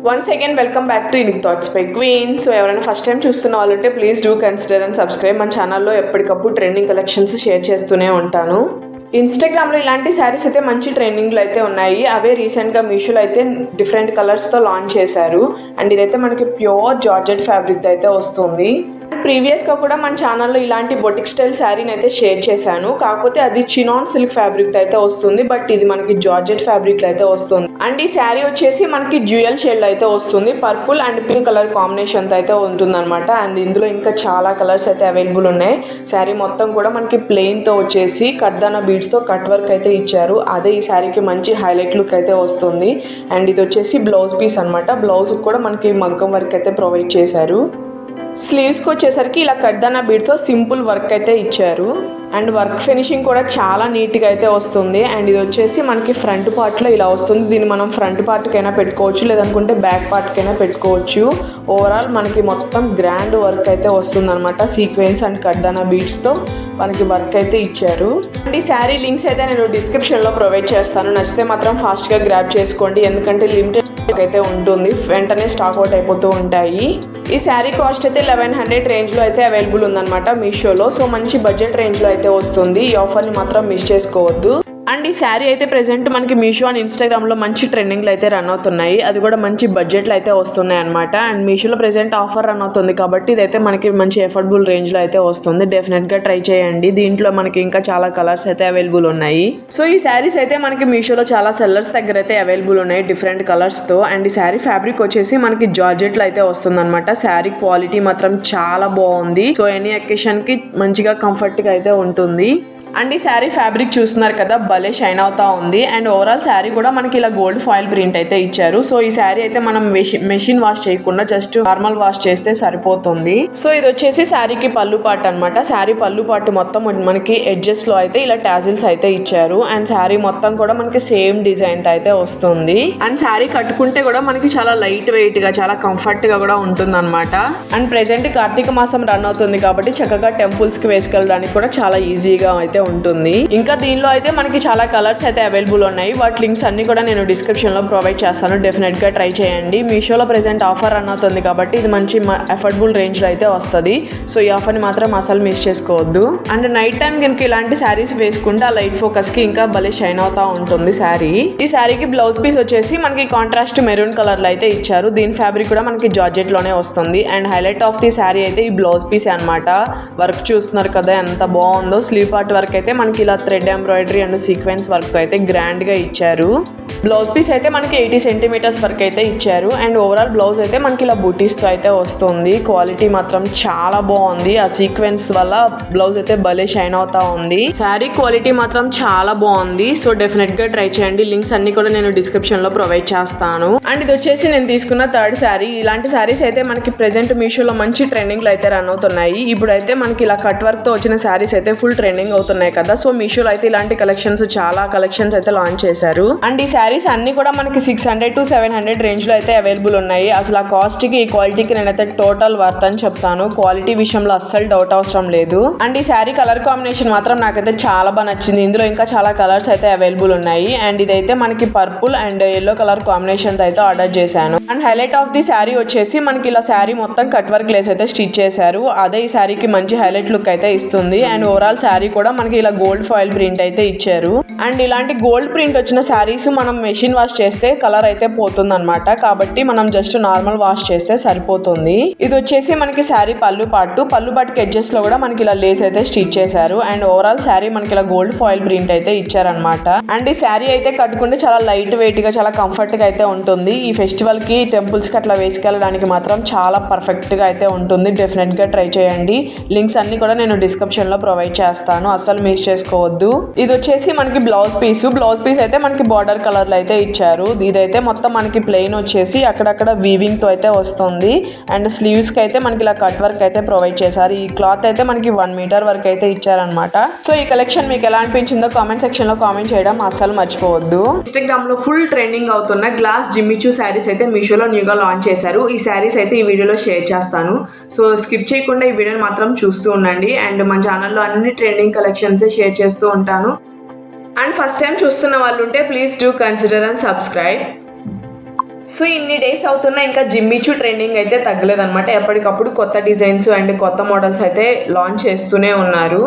Once again, welcome back to Unique Thoughts by Queen. So ఎవరైనా first time చూస్తున్న వాళ్ళంటే please do consider and subscribe. మన ఛానల్లో ఎప్పటికప్పుడు ట్రెండింగ్ కలెక్షన్స్ షేర్ చేస్తూనే ఉంటాను. ఇన్స్టాగ్రామ్లో ఇలాంటి శారీస్ అయితే మంచి ట్రెండింగ్లో అయితే ఉన్నాయి. అవే రీసెంట్గా మీషోలో అయితే డిఫరెంట్ కలర్స్తో లాంచ్ చేశారు. అండ్ ఇదైతే మనకి ప్యూర్ జార్జెట్ ఫ్యాబ్రిక్ అయితే వస్తుంది. ప్రీవియస్గా కూడా మన ఛానల్లో ఇలాంటి బొటిక్ స్టైల్ శారీని అయితే షేర్ చేశాను. కాకపోతే అది చినాన్ సిల్క్ ఫ్యాబ్రిక్ అయితే వస్తుంది, బట్ ఇది మనకి జార్జెట్ ఫ్యాబ్రిక్ అయితే వస్తుంది. అండ్ ఈ శారీ వచ్చేసి మనకి డ్యూయల్ షేడ్ అయితే వస్తుంది. Purple and pink colour combination అయితే ఉంటుంది అనమాట. అండ్ ఇందులో ఇంకా చాలా కలర్స్ అయితే అవైలబుల్ ఉన్నాయి. శారీ మొత్తం కూడా మనకి ప్లెయిన్తో వచ్చేసి కర్దానా బీడ్స్తో కట్ వర్క్ అయితే ఇచ్చారు. అదే ఈ శారీకి మంచి హైలైట్ లుక్ అయితే వస్తుంది. అండ్ ఇది వచ్చేసి బ్లౌజ్ పీస్ అనమాట. బ్లౌజ్ కూడా మనకి మగ్గం వర్క్ అయితే ప్రొవైడ్ చేశారు. స్లీవ్స్కి వచ్చేసరికి ఇలా కర్దానా బీడ్తో సింపుల్ వర్క్ అయితే ఇచ్చారు. అండ్ వర్క్ ఫినిషింగ్ కూడా చాలా నీట్గా అయితే వస్తుంది. అండ్ ఇది వచ్చేసి మనకి ఫ్రంట్ పార్ట్లో ఇలా వస్తుంది. దీన్ని మనం ఫ్రంట్ పార్ట్కైనా పెట్టుకోవచ్చు, లేదనుకుంటే బ్యాక్ పార్ట్కైనా పెట్టుకోవచ్చు. ఓవరాల్ మనకి మొత్తం గ్రాండ్ వర్క్ అయితే వస్తుంది అనమాట. సీక్వెన్స్ అండ్ కర్దానా బీడ్స్తో మనకి వర్క్ అయితే ఇచ్చారు. అండ్ ఈ శారీ లింక్స్ అయితే నేను డిస్క్రిప్షన్లో ప్రొవైడ్ చేస్తాను. నచ్చితే మాత్రం ఫాస్ట్గా గ్రాబ్ చేసుకోండి, ఎందుకంటే లిమిటెడ్ అయితే ఉంటుంది, వెంటనే స్టాక్ అవుట్ అయిపోతూ ఉంటాయి. ఈ శారీ కాస్ట్ అయితే 1100 రేంజ్లో అయితే అవైలబుల్ ఉందన్నమాట మీషోలో. సో మంచి బడ్జెట్ రేంజ్లో అయితే వస్తుంది. ఈ ఆఫర్ని మాత్రం మిస్ చేసుకోవద్దు. అండ్ ఈ శారీ అయితే ప్రెజెంట్ మనకి మీషో అండ్ ఇన్స్టాగ్రామ్లో మంచి ట్రెండింగ్లో అయితే రన్ అవుతున్నాయి. అది కూడా మంచి బడ్జెట్లో అయితే వస్తున్నాయి అనమాట. అండ్ మీషోలో ప్రెజెంట్ ఆఫర్ రన్ అవుతుంది కాబట్టి ఇదైతే మనకి మంచి ఎఫోర్డబుల్ రేంజ్లో అయితే వస్తుంది. డెఫినెట్గా ట్రై చేయండి. దీంట్లో మనకి ఇంకా చాలా కలర్స్ అయితే అవైలబుల్ ఉన్నాయి. సో ఈ శారీస్ అయితే మనకి మీషోలో చాలా సెల్లర్స్ దగ్గర అయితే అవైలబుల్ ఉన్నాయి డిఫరెంట్ కలర్స్తో. అండ్ ఈ శారీ ఫ్యాబ్రిక్ వచ్చేసి మనకి జార్జెట్లో అయితే వస్తుంది అనమాట. శారీ క్వాలిటీ మాత్రం చాలా బాగుంది. సో ఎనీ అకేషన్కి మంచిగా కంఫర్ట్గా అయితే ఉంటుంది. అండ్ ఈ శారీ ఫ్యాబ్రిక్ చూస్తున్నారు కదా, భలే షైన్ అవుతా ఉంది. అండ్ ఓవరాల్ శారీ కూడా మనకి ఇలా గోల్డ్ ఫాయిల్ ప్రింట్ అయితే ఇచ్చారు. సో ఈ శారీ అయితే మనం మెషిన్ వాష్ చేయకుండా జస్ట్ నార్మల్ వాష్ చేస్తే సరిపోతుంది. సో ఇది వచ్చేసి శారీకి పళ్ళు పార్ట్ అనమాట. శారీ పళ్ళు పార్ట్ మొత్తం మనకి ఎడ్జెస్ లో అయితే ఇలా టాజిల్స్ అయితే ఇచ్చారు. అండ్ శారీ మొత్తం కూడా మనకి సేమ్ డిజైన్ తో అయితే వస్తుంది. అండ్ శారీ కట్టుకుంటే కూడా మనకి చాలా లైట్ వెయిట్ గా, చాలా కంఫర్ట్ గా కూడా ఉంటుంది అనమాట. అండ్ ప్రెసెంట్ కార్తీక మాసం రన్ అవుతుంది కాబట్టి చక్కగా టెంపుల్స్ కి వేసుకెళ్ళడానికి కూడా చాలా ఈజీగా అయితే ఉంటుంది. ఇంకా దీనిలో అయితే మనకి చాలా కలర్స్ అయితే అవైలబుల్ ఉన్నాయి. వాటి లింక్స్ అన్ని కూడా నేను డిస్క్రిప్షన్ లో ప్రొవైడ్ చేస్తాను. డెఫినెట్ గా ట్రై చేయండి. మీషోలో ప్రెసెంట్ ఆఫర్ రన్ అవుతుంది కాబట్టి ఇది మంచి అఫోర్డబుల్ రేంజ్ లో అయితే వస్తుంది. సో ఈ ఆఫర్ ని మాత్రం అసలు మిస్ చేసుకోవద్దు. అండ్ నైట్ టైం కనుక ఇలాంటి శారీస్ వేసుకుంటే ఆ లైట్ ఫోకస్ కి ఇంకా భలే షైన్ అవుతా ఉంటుంది శారీ. ఈ శారీకి బ్లౌజ్ పీస్ వచ్చేసి మనకి కాంట్రాస్ట్ మెరూన్ కలర్ లో అయితే ఇచ్చారు. దీని ఫ్యాబ్రిక్ కూడా మనకి జార్జెట్ లోనే వస్తుంది. And highlight of the sari అయితే ఈ బ్లౌజ్ పీస్ అనమాట. వర్క్ చూస్తున్నారు కదా ఎంత బాగుందో. స్లీవ్ పార్ట్ వర్క్ అయితే మనకి ఇలా thread embroidery and sequence work తో అయితే గ్రాండ్ గా ఇచ్చారు. బ్లౌజ్ పీస్ అయితే మనకి 80 సెంటీమీటర్స్ వరకు అయితే ఇచ్చారు. అండ్ ఓవరాల్ బ్లౌజ్ అయితే మనకి ఇలా బూటీస్ తో అయితే వస్తుంది. క్వాలిటీ మాత్రం చాలా బాగుంది. ఆ సీక్వెన్స్ వల్ల బ్లౌజ్ అయితే భలే షైన్ అవుతా ఉంది. శారీ క్వాలిటీ మాత్రం చాలా బాగుంది. సో డెఫినెట్ గా ట్రై చేయండి. లింక్స్ అన్ని కూడా నేను డిస్క్రిప్షన్ లో ప్రొవైడ్ చేస్తాను. అండ్ ఇది వచ్చేసి నేను తీసుకున్న థర్డ్ శారీ. ఇలాంటి శారీస్ అయితే మనకి ప్రెసెంట్ మీషోలో మంచి ట్రెండింగ్ లో అయితే రన్ అవుతున్నాయి. ఇప్పుడైతే మనకి ఇలా కట్ వర్క్ తో వచ్చిన శారీస్ అయితే ఫుల్ ట్రెండింగ్ అవుతున్నాయి కదా. సో మీషోలో అయితే ఇలాంటి చాలా కలెక్షన్స్ అయితే లాంచ్ చేశారు. అండ్ ఈ శారీస్ అన్ని కూడా మనకి 600 to 700 రేంజ్ లో అయితే అవైలబుల్ ఉన్నాయి. అసలు ఆ కాస్ట్ కి ఈ క్వాలిటీకి నేనైతే టోటల్ వర్త్ అని చెప్తాను. క్వాలిటీ విషయంలో అస్సలు డౌట్ అవసరం లేదు. అండ్ ఈ శారీ కలర్ కాంబినేషన్ మాత్రం నాకైతే చాలా బాగా నచ్చింది. ఇందులో ఇంకా చాలా కలర్స్ అయితే అవైలబుల్ ఉన్నాయి. అండ్ ఇదైతే మనకి purple and yellow colour combination అయితే ఆర్డర్ చేశాను. And highlight of the sari వచ్చేసి మనకి ఇలా శారీ మొత్తం కట్ వర్క్ లేస్ అయితే స్టిచ్ చేశారు. అదే ఈ శారీకి మంచి హైలైట్ లుక్ అయితే ఇస్తుంది. అండ్ ఓవరాల్ శారీ కూడా మనకి ఇలా గోల్డ్ ఫాయిల్ ప్రింట్ అయితే ఇచ్చారు. అండ్ ఇలాంటి గోల్డ్ ప్రింట్ వచ్చిన శారీస్ మనం మెషిన్ వాష్ చేస్తే కలర్ అయితే పోతుంది అనమాట. కాబట్టి మనం జస్ట్ నార్మల్ వాష్ చేస్తే సరిపోతుంది. ఇది వచ్చేసి మనకి శారీ పళ్ళు పాటుకి ఎడ్జెస్ లో కూడా మనకి ఇలా లేస్ అయితే స్టిచ్ చేశారు. అండ్ ఓవరాల్ శారీ మనకి ఇలా గోల్డ్ ఫాయిల్ ప్రింట్ అయితే ఇచ్చారనమాట. అండ్ ఈ శారీ అయితే కట్టుకుంటే చాలా లైట్ వెయిట్ గా, చాలా కంఫర్ట్ గా అయితే ఉంటుంది. ఈ ఫెస్టివల్ కి టెంపుల్స్ కి అట్లా వేసుకెళ్ళడానికి మాత్రం చాలా పర్ఫెక్ట్ గా అయితే ఉంటుంది. డెఫినెట్ గా ట్రై చేయండి. లింక్స్ అన్ని కూడా నేను డిస్క్రిప్షన్ లో ప్రొవైడ్ చేస్తాను. అసలు మిస్ చేసుకోవద్దు. ఇది వచ్చేసి మనకి బ్లౌజ్ పీస్ అయితే మనకి బార్డర్ కలర్ లో అయితే ఇచ్చారు. ఇదైతే మొత్తం మనకి ప్లెయిన్ వచ్చేసి అక్కడక్కడ వీవింగ్ తో అయితే వస్తుంది. అండ్ స్లీవ్స్ కి అయితే మనకి ఇలా కట్ వర్క్ అయితే ప్రొవైడ్ చేశారు. ఈ క్లాత్ అయితే మనకి 1 మీటర్ వరకు అయితే ఇచ్చారనమాట. సో ఈ కలెక్షన్ మీకు ఎలా అనిపించిందో కామెంట్ సెక్షన్ లో కామెంట్ చేయడం అస్సలు మర్చిపోవద్దు. ఇన్స్టాగ్రామ్ లో ఫుల్ ట్రెండింగ్ అవుతున్న గ్లాస్ జిమ్మిచూ శారీస్ అయితే మీషోలో న్యూగా లాంచ్ చేశారు. ఈ శారీస్ అయితే ఈ వీడియోలో షేర్ చేస్తాను. సో స్కిప్ చేయకుండా ఈ వీడియోని మాత్రం చూస్తూ ఉండండి. అండ్ మన ఛానల్లో అన్ని ట్రెండింగ్ కలెక్షన్స్ షేర్ చేస్తూ ఉంటాను. అండ్ ఫస్ట్ టైం చూస్తున్న వాళ్ళు ఉంటే please do consider and subscribe. So ఇన్ని డేస్ అవుతున్నా ఇంకా జిమ్మిచూ ట్రెండింగ్ అయితే తగ్గలేదన్నమాట. ఎప్పటికప్పుడు కొత్త డిజైన్స్ అండ్ కొత్త మోడల్స్ అయితే లాంచ్ చేస్తూనే ఉన్నారు.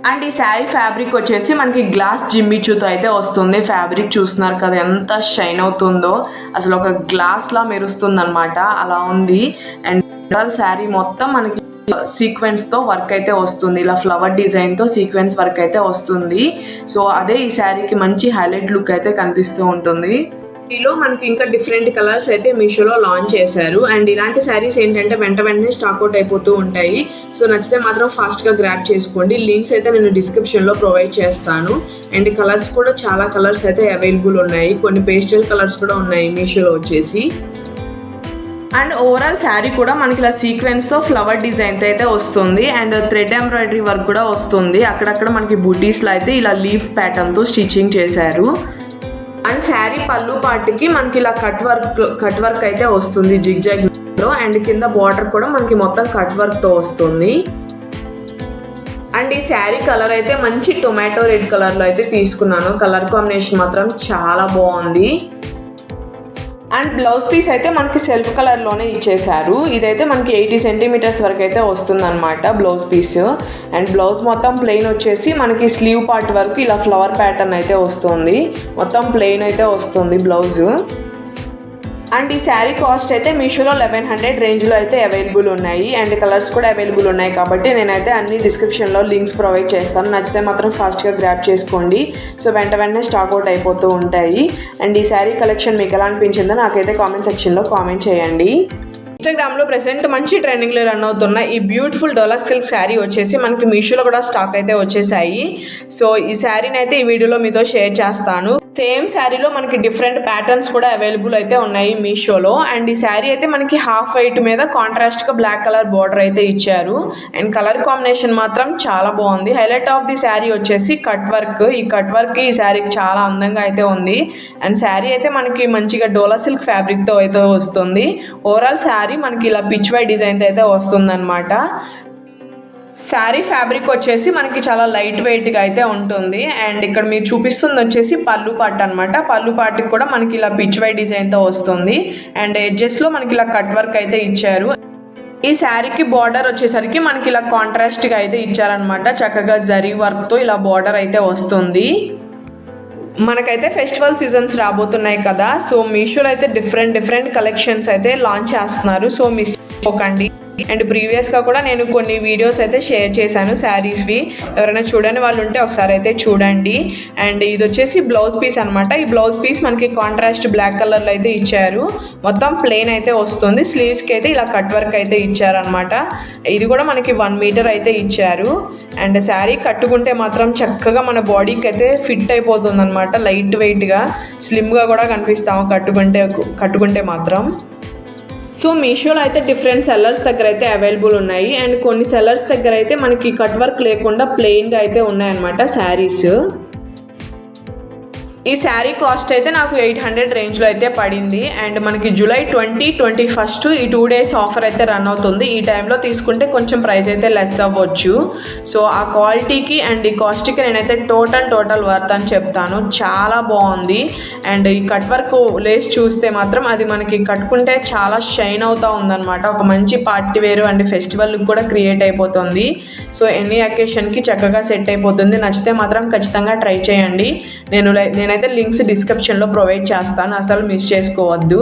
అండ్ ఈ శారీ ఫ్యాబ్రిక్ వచ్చేసి మనకి గ్లాస్ జిమ్మిచూతో అయితే వస్తుంది. ఫ్యాబ్రిక్ చూస్తున్నారు కదా ఎంత షైన్ అవుతుందో, అసలు ఒక గ్లాస్లా మెరుస్తుంది అనమాట, అలా ఉంది. అండ్ శారీ మొత్తం మనకి సీక్వెన్స్తో వర్క్ అయితే వస్తుంది, ఇలా ఫ్లవర్ డిజైన్తో సీక్వెన్స్ వర్క్ అయితే వస్తుంది. సో అదే ఈ శారీకి మంచి హైలైట్ లుక్ అయితే కనిపిస్తూ ఉంటుంది. వీటిలో మనకి ఇంకా డిఫరెంట్ కలర్స్ అయితే మీషోలో లాంచ్ చేశారు. అండ్ ఇలాంటి శారీస్ ఏంటంటే వెంటనే స్టాక్అవుట్ అయిపోతూ ఉంటాయి. సో నచ్చితే మాత్రం ఫాస్ట్గా గ్రాప్ చేసుకోండి. లింక్స్ అయితే నేను డిస్క్రిప్షన్లో ప్రొవైడ్ చేస్తాను. అండ్ కలర్స్ కూడా చాలా కలర్స్ అయితే అవైలబుల్ ఉన్నాయి, కొన్ని పేస్టల్ కలర్స్ కూడా ఉన్నాయి మీషోలో వచ్చేసి. అండ్ ఓవరాల్ శారీ కూడా మనకి ఇలా సీక్వెన్స్తో ఫ్లవర్ డిజైన్తో అయితే వస్తుంది. అండ్ థ్రెడ్ ఎంబ్రాయిడరీ వర్క్ కూడా వస్తుంది. అక్కడక్కడ మనకి బూటీస్లో అయితే ఇలా లీఫ్ ప్యాటర్న్తో స్టిచ్చింగ్ చేశారు. అండ్ శారీ పళ్ళు పార్ట్కి మనకి ఇలా కట్ వర్క్ అయితే వస్తుంది జిగ్జాగ్లో. అండ్ కింద బార్డర్ కూడా మనకి మొత్తం కట్ వర్క్తో వస్తుంది. అండ్ ఈ శారీ కలర్ అయితే మంచి టొమాటో రెడ్ కలర్లో అయితే తీసుకున్నాను. కలర్ కాంబినేషన్ మాత్రం చాలా బాగుంది. అండ్ బ్లౌజ్ పీస్ అయితే మనకి సెల్ఫ్ కలర్లోనే ఇచ్చేశారు. ఇదైతే మనకి 80 సెంటీమీటర్స్ వరకు అయితే వస్తుంది అనమాట బ్లౌజ్ పీస్. అండ్ బ్లౌజ్ మొత్తం ప్లెయిన్ వచ్చేసి మనకి స్లీవ్ పార్ట్ వరకు ఇలా ఫ్లవర్ ప్యాటర్న్ అయితే వస్తుంది, మొత్తం ప్లెయిన్ అయితే వస్తుంది బ్లౌజు. అండ్ ఈ శారీ కాస్ట్ అయితే మీషోలో 1100 రేంజ్లో అయితే అవైలబుల్ ఉన్నాయి. అండ్ కలర్స్ కూడా అవైలబుల్ ఉన్నాయి కాబట్టి నేనైతే అన్ని డిస్క్రిప్షన్లో లింక్స్ ప్రొవైడ్ చేస్తాను. నచ్చితే మాత్రం ఫాస్ట్గా గ్రాప్ చేసుకోండి. సో వెంటనే స్టాక్అవుట్ అయిపోతూ ఉంటాయి. అండ్ ఈ శారీ కలెక్షన్ మీకు ఎలా అనిపించిందో నాకైతే కామెంట్ సెక్షన్లో కామెంట్ చేయండి. ఇన్స్టాగ్రామ్లో ప్రెసెంట్ మంచి ట్రెండింగ్లో రన్ అవుతున్న ఈ బ్యూటిఫుల్ డోలక్ సిల్క్ శారీ వచ్చేసి మనకి మీషోలో కూడా స్టాక్ అయితే వచ్చేసాయి. సో ఈ శారీని అయితే ఈ వీడియోలో మీతో షేర్ చేస్తాను. సేమ్ శారీలో మనకి డిఫరెంట్ ప్యాటర్న్స్ కూడా అవైలబుల్ అయితే ఉన్నాయి మీషోలో. అండ్ ఈ శారీ అయితే మనకి హాఫ్ వైట్ మీద కాంట్రాస్ట్గా బ్లాక్ కలర్ బార్డర్ అయితే ఇచ్చారు. అండ్ కలర్ కాంబినేషన్ మాత్రం చాలా బాగుంది. హైలైట్ ఆఫ్ ది శారీ వచ్చేసి కట్ వర్క్. ఈ కట్ వర్క్ ఈ శారీకి చాలా అందంగా అయితే ఉంది. అండ్ శారీ అయితే మనకి మంచిగా డోలా సిల్క్ ఫ్యాబ్రిక్తో అయితే వస్తుంది. ఓవరాల్ శారీ మనకి ఇలా పిచ్ వై డిజైన్తో అయితే వస్తుందన్నమాట. శారీ ఫ్యాబ్రిక్ వచ్చేసి మనకి చాలా లైట్ వెయిట్గా అయితే ఉంటుంది. అండ్ ఇక్కడ మీరు చూపిస్తుంది వచ్చేసి పళ్ళు పార్ట్ అనమాట. పళ్ళు పార్ట్కి కూడా మనకి ఇలా పిచ్ వై డిజైన్తో వస్తుంది. అండ్ ఎడ్జెస్లో మనకి ఇలా కట్ వర్క్ అయితే ఇచ్చారు. ఈ శారీకి బార్డర్ వచ్చేసరికి మనకి ఇలా కాంట్రాస్ట్గా అయితే ఇచ్చారనమాట. చక్కగా జరీ వర్క్తో ఇలా బార్డర్ అయితే వస్తుంది. మనకైతే ఫెస్టివల్ సీజన్స్ రాబోతున్నాయి కదా, సో మీషోలో అయితే డిఫరెంట్ కలెక్షన్స్ అయితే లాంచ్ చేస్తున్నారు. సో మిస్ చేసుకోకండి. అండ్ ప్రీవియస్గా కూడా నేను కొన్ని వీడియోస్ అయితే షేర్ చేశాను శారీస్వి. ఎవరైనా చూడని వాళ్ళు ఉంటే ఒకసారి అయితే చూడండి. అండ్ ఇది వచ్చేసి బ్లౌజ్ పీస్ అనమాట. ఈ బ్లౌజ్ పీస్ మనకి కాంట్రాస్ట్ బ్లాక్ కలర్లో అయితే ఇచ్చారు. మొత్తం ప్లెయిన్ అయితే వస్తుంది. స్లీవ్స్కి అయితే ఇలా కట్ వర్క్ అయితే ఇచ్చారనమాట. ఇది కూడా మనకి 1 మీటర్ అయితే ఇచ్చారు. అండ్ శారీ కట్టుకుంటే మాత్రం చక్కగా మన బాడీకి అయితే ఫిట్ అయిపోతుంది అనమాట. లైట్ వెయిట్గా స్లిమ్గా కూడా కనిపిస్తాము కట్టుకుంటే మాత్రం. సో మీషోలో అయితే డిఫరెంట్ సెల్లర్స్ దగ్గర అయితే అవైలబుల్ ఉన్నాయి. అండ్ కొన్ని సెల్లర్స్ దగ్గర అయితే మనకి కట్ వర్క్ లేకుండా ప్లెయిన్గా అయితే ఉన్నాయన్నమాట శారీస్. ఈ శారీ కాస్ట్ అయితే నాకు 800 రేంజ్లో అయితే పడింది. అండ్ మనకి జూలై 20, 21 ఈ 2 డేస్ ఆఫర్ అయితే రన్ అవుతుంది. ఈ టైంలో తీసుకుంటే కొంచెం ప్రైస్ అయితే లెస్ అవ్వచ్చు. సో ఆ క్వాలిటీకి అండ్ ఈ కాస్ట్కి నేనైతే టోటల్ వర్త్ అని చెప్తాను. చాలా బాగుంది. అండ్ ఈ కట్ వర్క్ లేస్ చూస్తే మాత్రం అది మనకి కట్టుకుంటే చాలా షైన్ అవుతూ ఉందన్నమాట. ఒక మంచి పార్టీ వేరు అండ్ ఫెస్టివల్ లుక్ కూడా క్రియేట్ అయిపోతుంది. సో ఎనీ అకేషన్కి చక్కగా సెట్ అయిపోతుంది. నచ్చితే మాత్రం ఖచ్చితంగా ట్రై చేయండి. నేనైతే లింక్స్ డిస్క్రిప్షన్లో ప్రొవైడ్ చేస్తాను, అసలు మిస్ చేసుకోవద్దు.